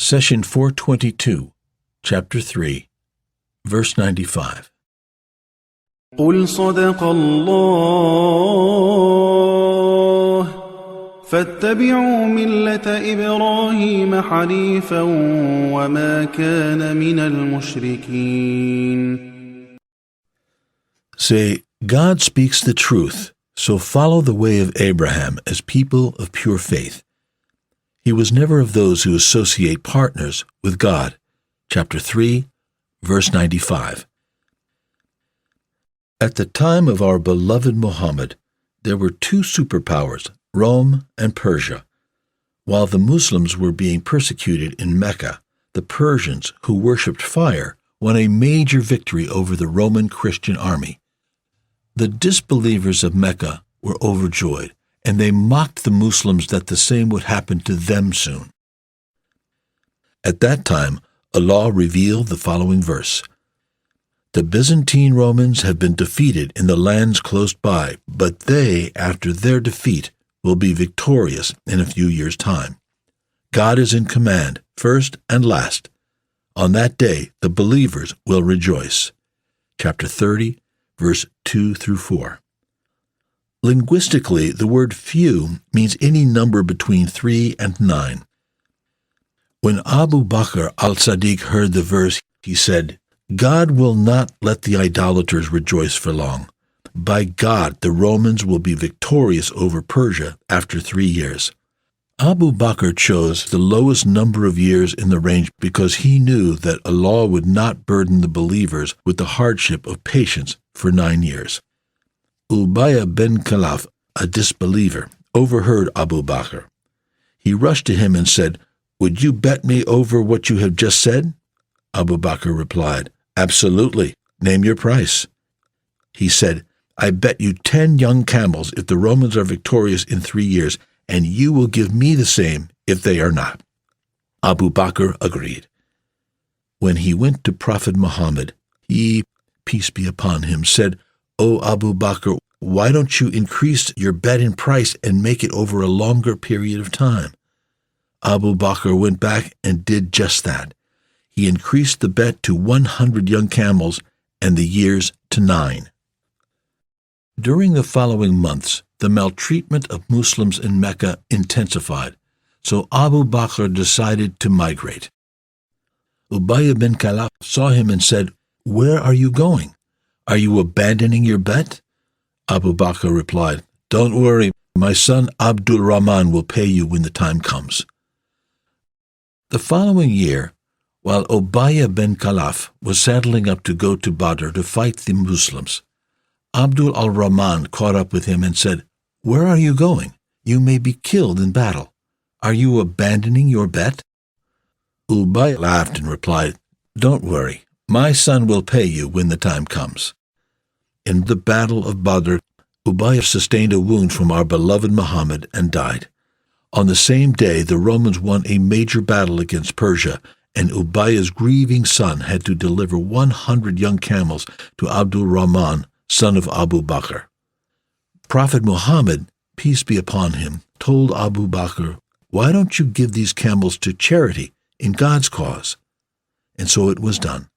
Session 422, Chapter 3, Verse 95. قل صدق الله فاتبعوا ملة إبراهيم حنيفا وما كان من المشركين. Say, God speaks the truth, so follow the way of Abraham as people of pure faith. He was never of those who associate partners with God. Chapter 3, Verse 95. At the time of our beloved Muhammad, there were two superpowers, Rome and Persia. While the Muslims were being persecuted in Mecca, the Persians, who worshipped fire, won a major victory over the Roman Christian army. The disbelievers of Mecca were overjoyed, and they mocked the Muslims that the same would happen to them soon. At that time, Allah revealed the following verse: The Byzantine Romans have been defeated in the lands close by, but they, after their defeat, will be victorious in a few years' time. God is in command, first and last. On that day, the believers will rejoice. Chapter 30, verse 2 through 4. Linguistically, the word few means any number between 3 and 9. When Abu Bakr al-Sadiq heard the verse, he said, God will not let the idolaters rejoice for long. By God, the Romans will be victorious over Persia after 3 years. Abu Bakr chose the lowest number of years in the range because he knew that Allah would not burden the believers with the hardship of patience for 9 years. Aby bin Khalaf, a disbeliever, overheard Abu Bakr. He rushed to him and said, Would you bet me over what you have just said? Abu Bakr replied, Absolutely. Name your price. He said, I bet you 10 young camels if the Romans are victorious in 3 years, and you will give me the same if they are not. Abu Bakr agreed. When he went to Prophet Muhammad, he, peace be upon him, said, O Abu Bakr, why don't you increase your bet in price and make it over a longer period of time? Abu Bakr went back and did just that. He increased the bet to 100 young camels and the years to 9. During the following months, the maltreatment of Muslims in Mecca intensified, so Abu Bakr decided to migrate. Aby bin Khalaf saw him and said, Where are you going? Are you abandoning your bet? Abu Bakr replied, Don't worry, my son Abdul Rahman will pay you when the time comes. The following year, while Aby bin Khalaf was saddling up to go to Badr to fight the Muslims, Abdul al-Rahman caught up with him and said, Where are you going? You may be killed in battle. Are you abandoning your bet? Aby laughed and replied, Don't worry, my son will pay you when the time comes. In the battle of Badr, Aby sustained a wound from our beloved Muhammad and died. On the same day, the Romans won a major battle against Persia, and Ubay's grieving son had to deliver 100 young camels to Abdul Rahman, son of Abu Bakr. Prophet Muhammad, peace be upon him, told Abu Bakr, Why don't you give these camels to charity in God's cause? And so it was done.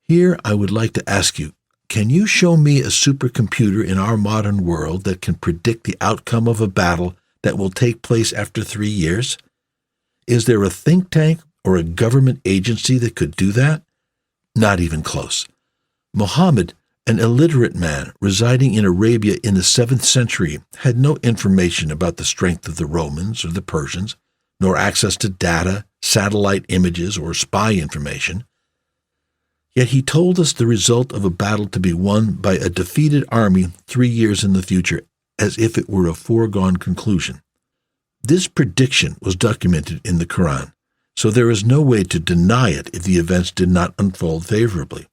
Here I would like to ask you, can you show me a supercomputer in our modern world that can predict the outcome of a battle that will take place after 3 years? Is there a think tank or a government agency that could do that? Not even close. Muhammad, an illiterate man residing in Arabia in the 7th century, had no information about the strength of the Romans or the Persians, nor access to data, satellite images, or spy information. Yet he told us the result of a battle to be won by a defeated army 3 years in the future, as if it were a foregone conclusion. This prediction was documented in the Quran, so there is no way to deny it if the events did not unfold favorably.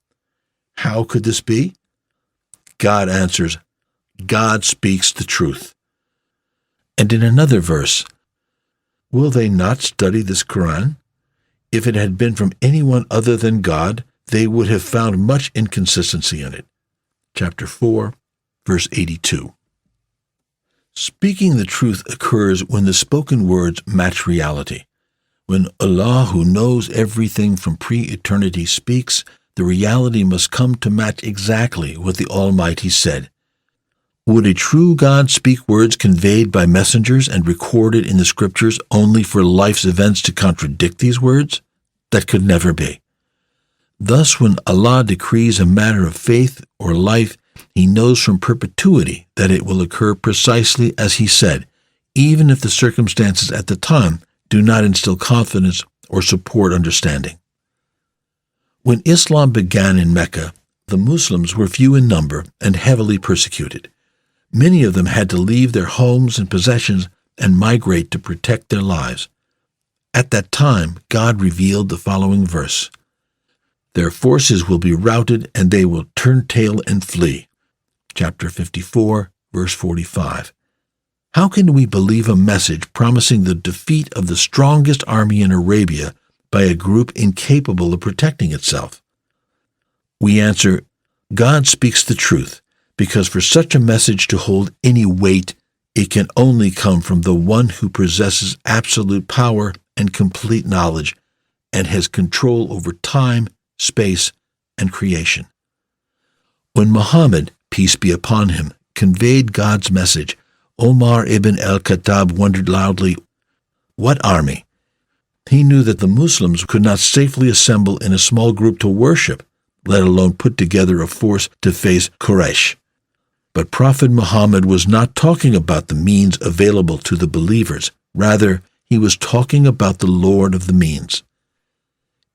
How could this be? God answers, God speaks the truth. And in another verse, Will they not study this Quran? If it had been from anyone other than God, they would have found much inconsistency in it. Chapter 4, verse 82. Speaking the truth occurs when the spoken words match reality. When Allah, who knows everything from pre-eternity, speaks, the reality must come to match exactly what the Almighty said. Would a true God speak words conveyed by messengers and recorded in the scriptures only for life's events to contradict these words? That could never be. Thus, when Allah decrees a matter of faith or life, He knows from perpetuity that it will occur precisely as He said, even if the circumstances at the time do not instill confidence or support understanding. When Islam began in Mecca, the Muslims were few in number and heavily persecuted. Many of them had to leave their homes and possessions and migrate to protect their lives. At that time, God revealed the following verse: "Their forces will be routed and they will turn tail and flee." Chapter 54, verse 45. How can we believe a message promising the defeat of the strongest army in Arabia by a group incapable of protecting itself? We answer, God speaks the truth, because for such a message to hold any weight, it can only come from the one who possesses absolute power and complete knowledge, and has control over time, space, and creation. When Muhammad, peace be upon him, conveyed God's message, Omar ibn al-Khattab wondered loudly, what army? He knew that the Muslims could not safely assemble in a small group to worship, let alone put together a force to face Quraish. But Prophet Muhammad was not talking about the means available to the believers. Rather, he was talking about the Lord of the means.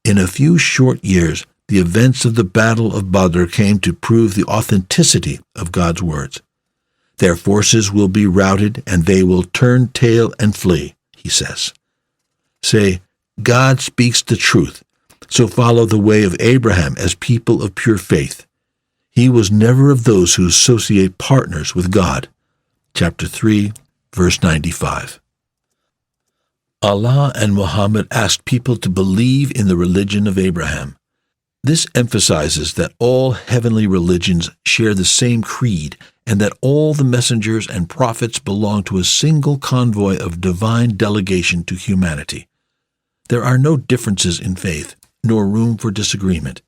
In a few short years, the events of the Battle of Badr came to prove the authenticity of God's words. Their forces will be routed and they will turn tail and flee, he says. Say, God speaks the truth, so follow the way of Abraham as people of pure faith. He was never of those who associate partners with God. Chapter 3, verse 95. Allah and Muhammad asked people to believe in the religion of Abraham. This emphasizes that all heavenly religions share the same creed and that all the messengers and prophets belong to a single convoy of divine delegation to humanity. There are no differences in faith, nor room for disagreement.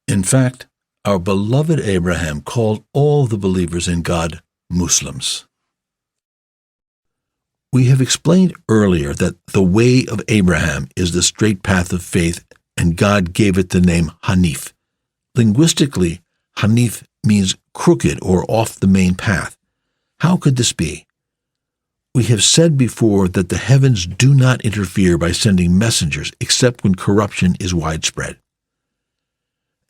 In fact, our beloved Abraham called all the believers in God Muslims. We have explained earlier that the way of Abraham is the straight path of faith, and God gave it the name Hanif. Linguistically, Hanif means crooked or off the main path. How could this be? We have said before that the heavens do not interfere by sending messengers except when corruption is widespread.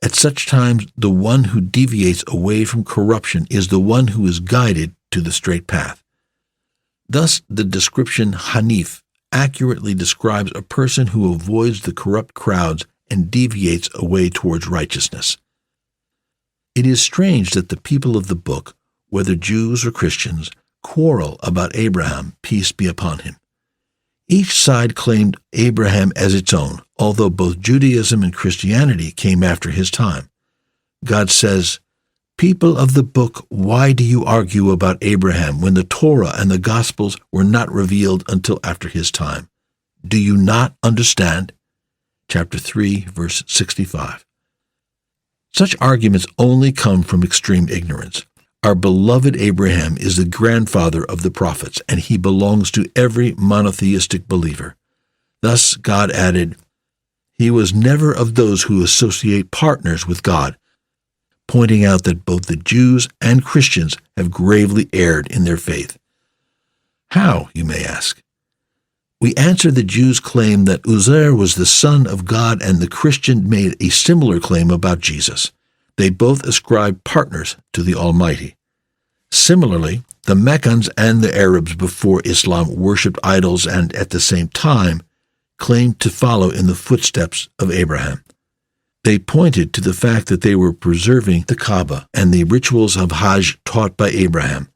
At such times, the one who deviates away from corruption is the one who is guided to the straight path. Thus, the description Hanif accurately describes a person who avoids the corrupt crowds and deviates away towards righteousness. It is strange that the people of the book, whether Jews or Christians, quarrel about Abraham, peace be upon him. Each side claimed Abraham as its own, although both Judaism and Christianity came after his time. God says, "People of the book, why do you argue about Abraham when the Torah and the Gospels were not revealed until after his time? Do you not understand?" Chapter 3, verse 65. Such arguments only come from extreme ignorance. Our beloved Abraham is the grandfather of the prophets, and he belongs to every monotheistic believer. Thus, God added, he was never of those who associate partners with God, pointing out that both the Jews and Christians have gravely erred in their faith. How, you may ask? We answer the Jews' claim that Uzair was the son of God, and the Christian made a similar claim about Jesus. They both ascribed partners to the Almighty. Similarly, the Meccans and the Arabs before Islam worshipped idols and, at the same time, claimed to follow in the footsteps of Abraham. They pointed to the fact that they were preserving the Kaaba and the rituals of Hajj taught by Abraham.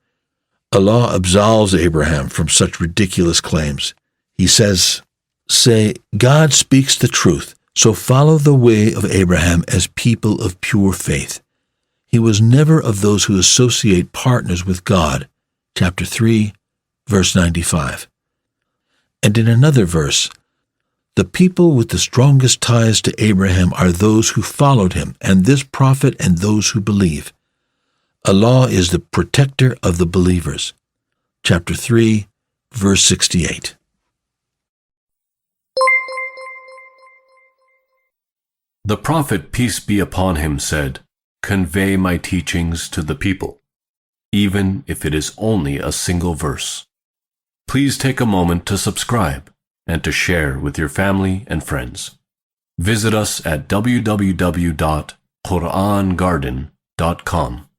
Allah absolves Abraham from such ridiculous claims. He says, "Say, God speaks the truth, so follow the way of Abraham as people of pure faith. He was never of those who associate partners with God." Chapter 3, verse 95. And in another verse, The people with the strongest ties to Abraham are those who followed him, and this prophet and those who believe. Allah is the protector of the believers. Chapter 3, verse 68. The Prophet, peace be upon him, said, "Convey my teachings to the people, even if it is only a single verse." Please take a moment to subscribe and to share with your family and friends. Visit us at www.qurangarden.com.